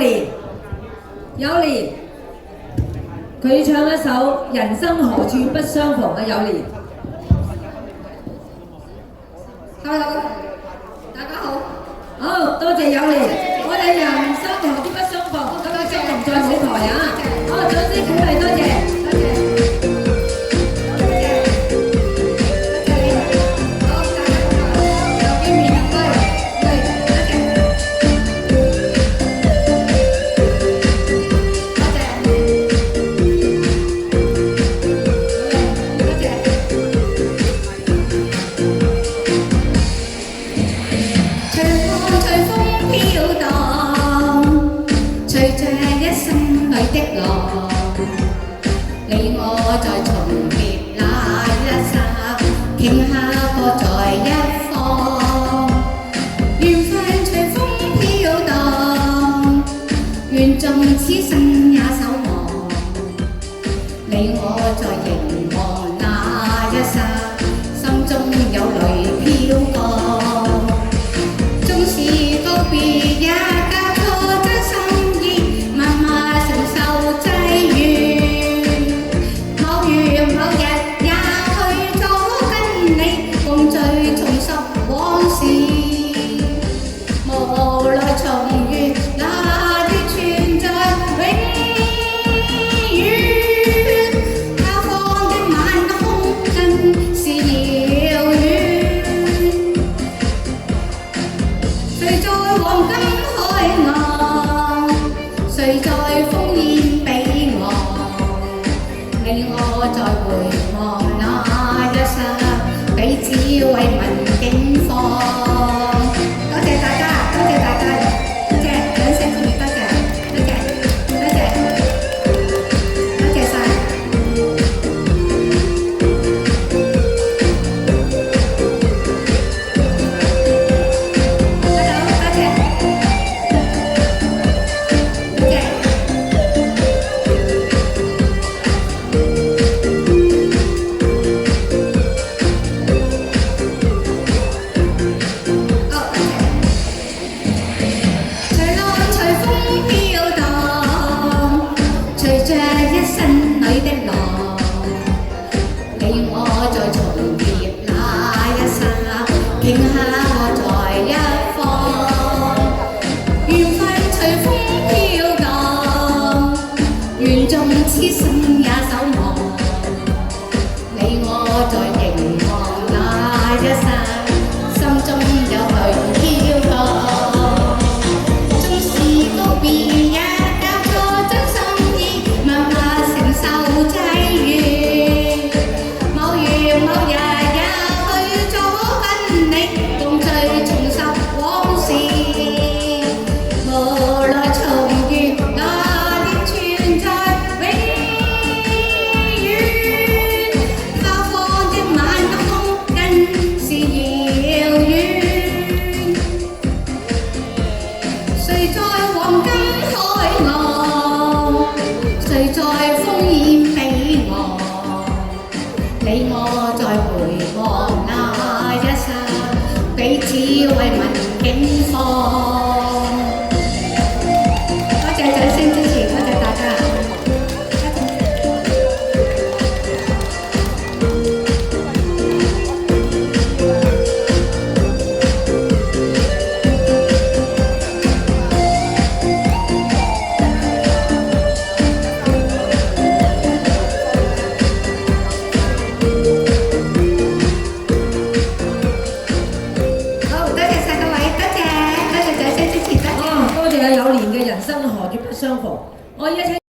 年，有年，佢唱一首《人生何處不相逢》啊，有年。Hello， 大家好。好，多謝有年。我哋人生何處不相逢，今日將同在舞台啊！好，掌聲鼓勵，多謝。你我在重別那一剎，頃刻各在一方。緣分隨風飄蕩，願縱此生也守望。你我在凝望那一剎，心中有淚飄降。縱是告別也交錯真心意，默默承受際遇。某日也去咗跟你共聚重拾往事，無奈重遇那的存在永遠，他方的晚空真是遙遠。誰在黃金海岸，誰在烽煙彼岸？你我在回望那一剎，彼此慰問境況。多謝大家，多謝大家，多謝掌聲鼓勵，多謝，多謝，多謝，多謝晒。Hello， 多謝，多謝。隨着一生裏的浪，你我在重別那一剎，頃刻在一方。緣分隨風飄蕩，願縱此生也守望。你我在凝望那一剎，心中有淚飄降。縱是告別也誰在黃金海岸，誰在烽煙彼岸？你我在回望那一剎，彼此慰問境況。多謝掌聲支持，多謝大家。有年嘅人生何處不相逢，我依家